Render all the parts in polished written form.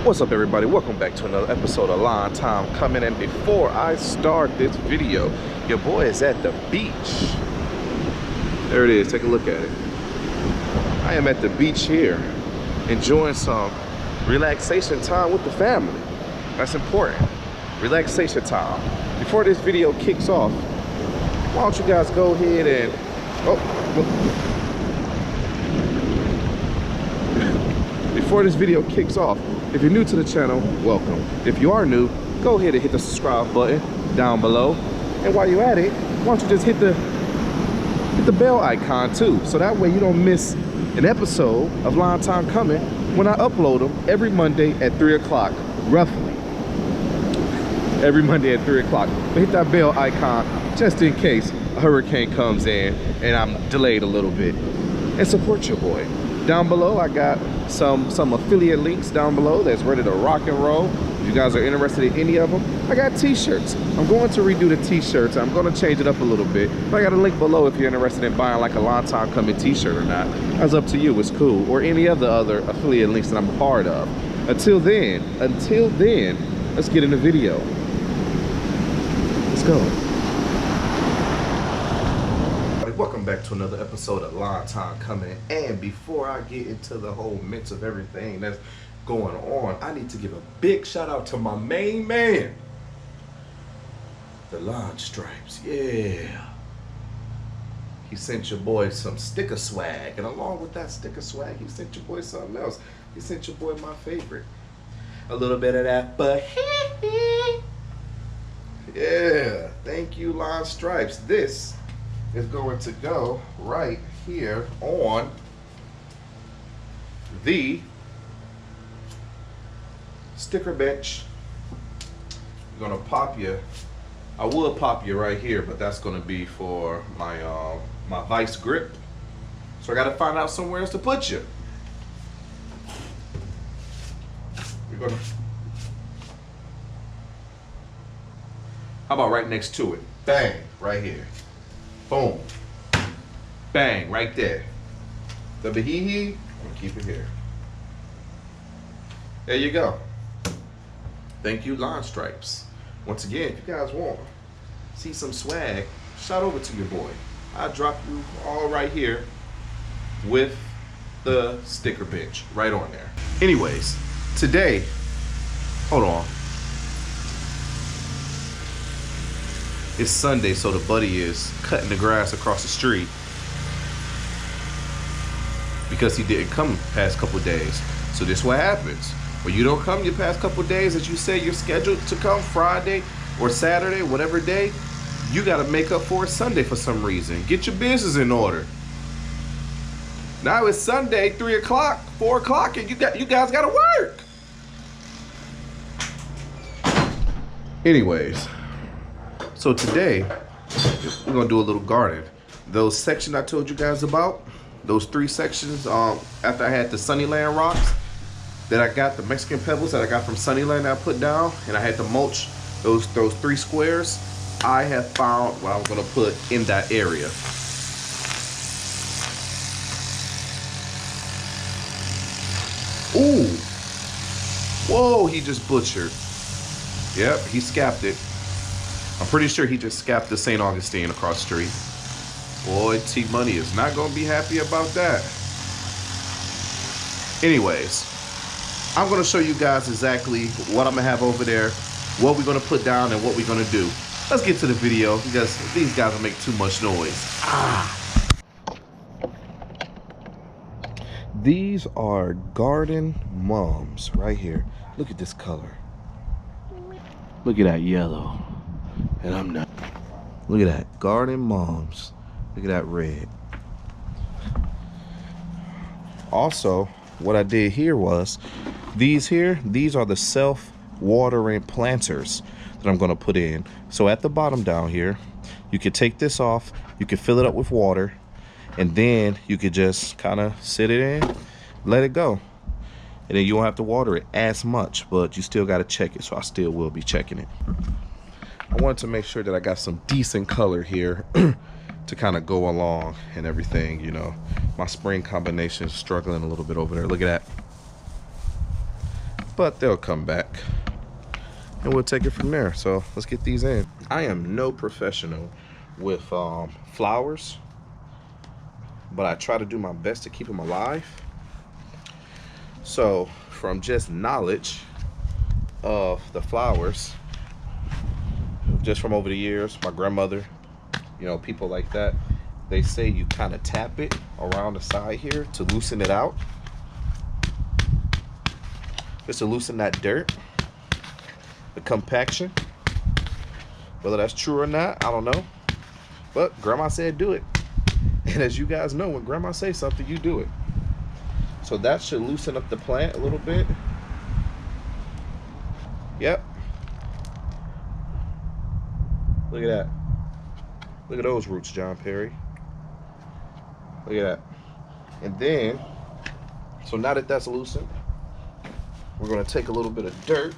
What's up, everybody? Welcome back to another episode of Long Time Coming. And before I start this video, your boy is at the beach. There it is. Take a look at it. I am at the beach here, enjoying some relaxation time with the family. That's important. Relaxation time. Before this video kicks off, why don't you guys go ahead and before this video kicks off, if you're new to the channel, welcome. If you are new, go ahead and hit the subscribe button down below. And while you're at it, why don't you just hit the bell icon too, so that way you don't miss an episode of Long Time Coming when I upload them every Monday at 3 o'clock, roughly. Every Monday at 3 o'clock. But hit that bell icon just in case a hurricane comes in and I'm delayed a little bit. And support your boy. Down below, I got some affiliate links down below that's ready to rock and roll. If you guys are interested in any of them, I got t-shirts. I'm going to redo the t-shirts. I'm going to change it up a little bit. But I got a link below if you're interested in buying like a Long Time Coming t-shirt or not. That's up to you. It's cool. Or any of the other affiliate links that I'm a part of. Until then, let's get in the video. Let's go. Welcome back to another episode of Long Time Coming. And before I get into the whole mix of everything that's going on, I need to give a big shout out to my main man, the Lon Stripes. Yeah, he sent your boy some sticker swag, and along with that sticker swag, he sent your boy something else. He sent your boy my favorite, a little bit of that, but yeah, thank you, Lon Stripes. This is going to go right here on the sticker bench. I'm gonna pop you. I would pop you right here, but that's gonna be for my my vice grip. So I gotta find out somewhere else to put you. We're gonna. How about right next to it? Bang, right here. Boom. Bang, right there. The Bahihi, I'm gonna keep it here. There you go. Thank you, Lon Stripes. Once again, if you guys want to see some swag, shout over to your boy. I'll drop you all right here with the sticker bench right on there. Anyways, today, hold on. It's Sunday, so the buddy is cutting the grass across the street because he didn't come past couple days. So this is what happens. When you don't come your past couple days that you say you're scheduled to come, Friday or Saturday, whatever day, you gotta make up for it Sunday for some reason. Get your business in order. Now it's Sunday, 3 o'clock, 4 o'clock, and you guys gotta work. Anyways. So today, we're gonna do a little garden. Those sections I told you guys about, those 3 sections, after I had the Sunnyland rocks that I got, the Mexican pebbles that I got from Sunnyland that I put down, and I had to mulch those 3 squares, I have found what I'm gonna put in that area. Ooh, whoa, he just butchered. Yep, he scapped it. I'm pretty sure he just scapped the St. Augustine across the street. Boy, T-Money is not going to be happy about that. Anyways, I'm going to show you guys exactly what I'm going to have over there, what we're going to put down, and what we're going to do. Let's get to the video because these guys will make too much noise. These are garden mums right here. Look at this color. Look at that yellow. And I'm not. Look at that. Garden mums. Look at that red. Also, what I did here was, these are the self-watering planters that I'm going to put in. So at the bottom down here, you could take this off. You could fill it up with water. And then you could just kind of sit it in, let it go. And then you won't have to water it as much, but you still got to check it. So I still will be checking it. I wanted to make sure that I got some decent color here to kind of go along and everything, you know. My spring combination is struggling a little bit over there. Look at that. but they'll come back and we'll take it from there. So let's get these in. I am no professional with flowers, but I try to do my best to keep them alive. So from just knowledge of the flowers, just from over the years, my grandmother, you know, people like that, they say you kind of tap it around the side here to loosen it out, just to loosen that dirt, the compaction. Whether that's true or not, I don't know, but grandma said do it. And as you guys know, when grandma says something, you do it. So that should loosen up the plant a little bit. Yep. Look at that. Look at those roots, John Perry. Look at that. And then, so now that that's loosened, we're gonna take a little bit of dirt.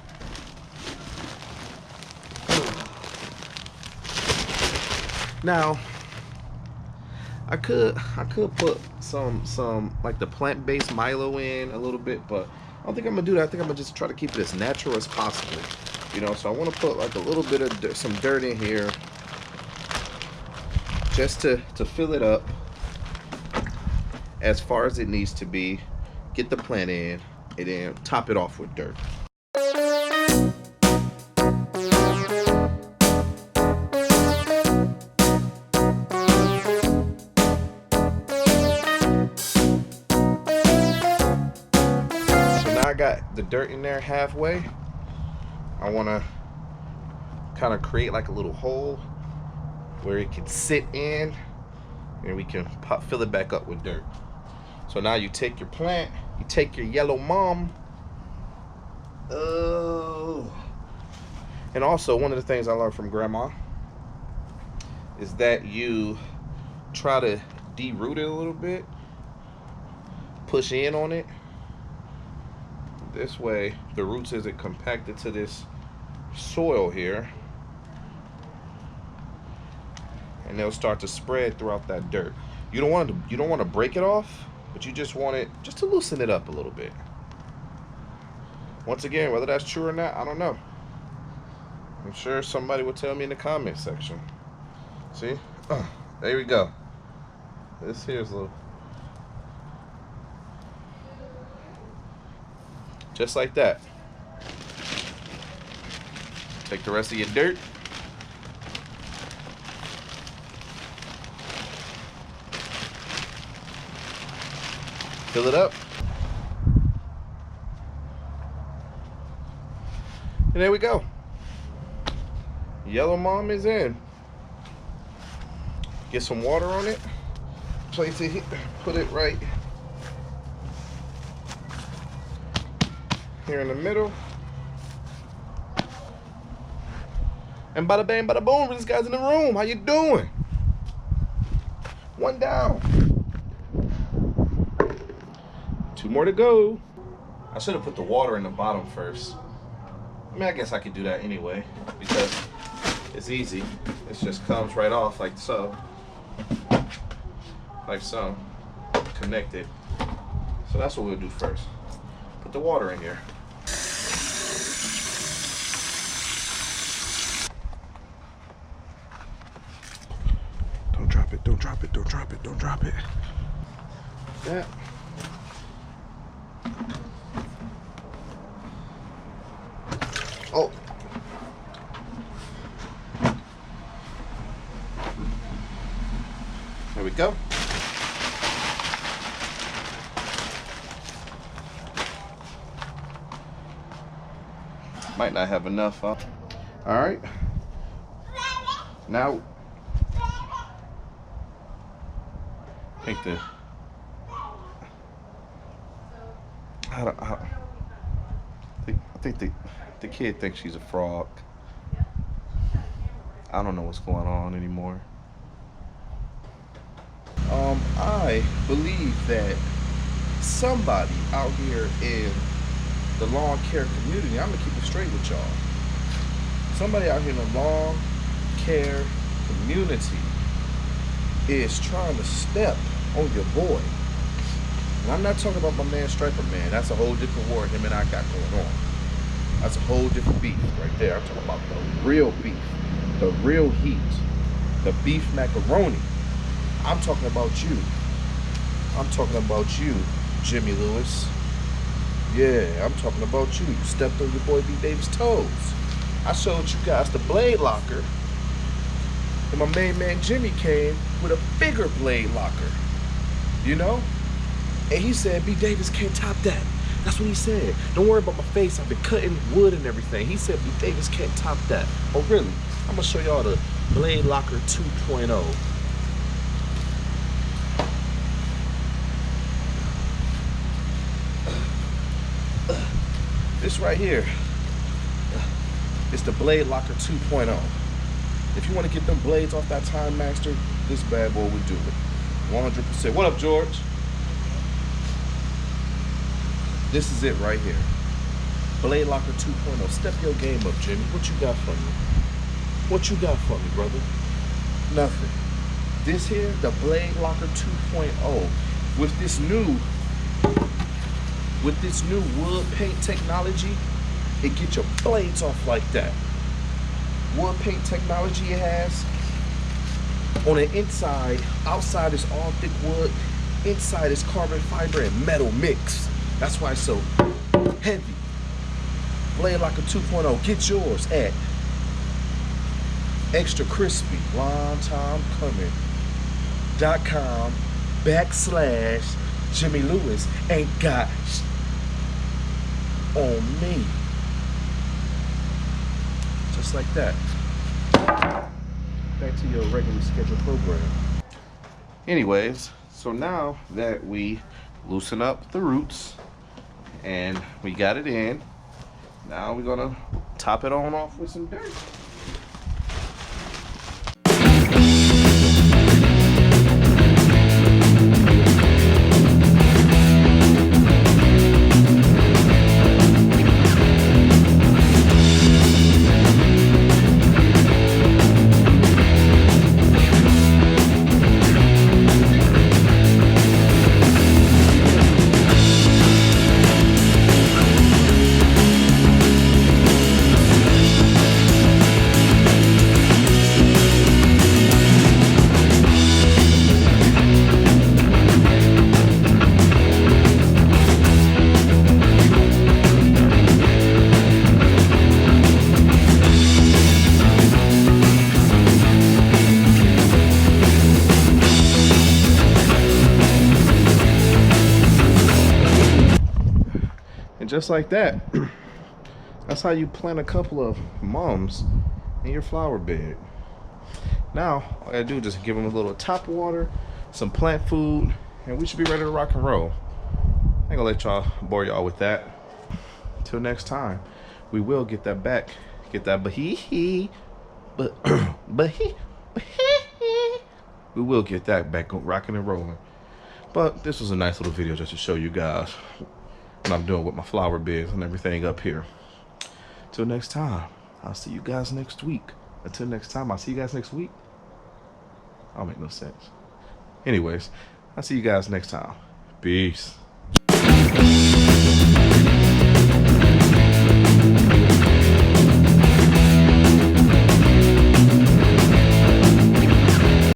Now, I could put some like the plant-based Milo in a little bit, but I don't think I'm gonna do that. I think I'm gonna just try to keep it as natural as possible. You know, so I want to put like a little bit of some dirt in here, just to fill it up as far as it needs to be. Get the plant in, and then top it off with dirt. I got the dirt in there halfway. I want to kind of create like a little hole where it can sit in, and we can fill it back up with dirt. So now you take your plant, you take your yellow mom. Oh. And also, one of the things I learned from grandma is that you try to de-root it a little bit, push in on it. This way the roots isn't compacted to this soil here, and they'll start to spread throughout that dirt. You don't want to break it off, but you just want it just to loosen it up a little bit. Once again, whether that's true or not, I don't know. I'm sure somebody will tell me in the comment section. See? There we go. This here's a little. Just like that. Take the rest of your dirt. Fill it up. And there we go. Yellow mom is in. Get some water on it. Place it here. Put it right here in the middle. And bada bang, bada boom, this guy's in the room. How you doing? One down. 2 more to go. I should have put the water in the bottom first. I mean, I guess I could do that anyway, because it's easy. It just comes right off like so. Like so. Connect it. So that's what we'll do first. Put the water in here. Don't drop it, don't drop it, don't drop it, don't drop it. That. Oh. There we go. Might not have enough, huh? All right. Now, I think the kid thinks she's a frog. I don't know what's going on anymore. I believe that somebody out here in the lawn care community, I'm gonna keep it straight with y'all. Somebody out here in the lawn care community is trying to step on your boy. And I'm not talking about my man Striper Man. That's a whole different war him and I got going on. That's a whole different beef right there. I'm talking about the real beef, the real heat, the beef macaroni. I'm talking about you. I'm talking about you, Jimmy Lewis. Yeah, I'm talking about you. You stepped on your boy B. Davis' toes. I showed you guys the blade locker, and my main man Jimmy came with a bigger blade locker, you know? And he said, B. Davis can't top that. That's what he said. Don't worry about my face. I've been cutting wood and everything. He said, B. Davis can't top that. Oh, really? I'm gonna show y'all the Blade Locker 2.0. This right here is the Blade Locker 2.0. If you want to get them blades off that Time Master, this bad boy would do it. 100%. What up, George? This is it right here. Blade Locker 2.0. Step your game up, Jimmy. What you got for me? What you got for me, brother? Nothing. This here, the Blade Locker 2.0. With this new wood paint technology, it gets your blades off like that. Wood paint technology it has. On the inside, outside is all thick wood. Inside is carbon fiber and metal mix. That's why it's so heavy. Blade Locker 2.0. Get yours at Extra Crispy Long Time Coming.com/Jimmy Lewis ain't got on me. Just like that. Back to your regularly scheduled program. Anyways, so now that we loosen up the roots and we got it in, now we're gonna top it on off with some dirt. And just like that, that's how you plant a couple of mums in your flower bed. Now, all I gotta do is just give them a little top water, some plant food, and we should be ready to rock and roll. I ain't gonna let y'all bore y'all with that. Till next time, we will get that back. Get that we will get that back rocking and rolling. But this was a nice little video just to show you guys what I'm doing with my flower beds and everything up here. Till next time, I'll see you guys next week. Until next time, I'll see you guys next week. That'll make no sense. Anyways, I'll see you guys next time. Peace.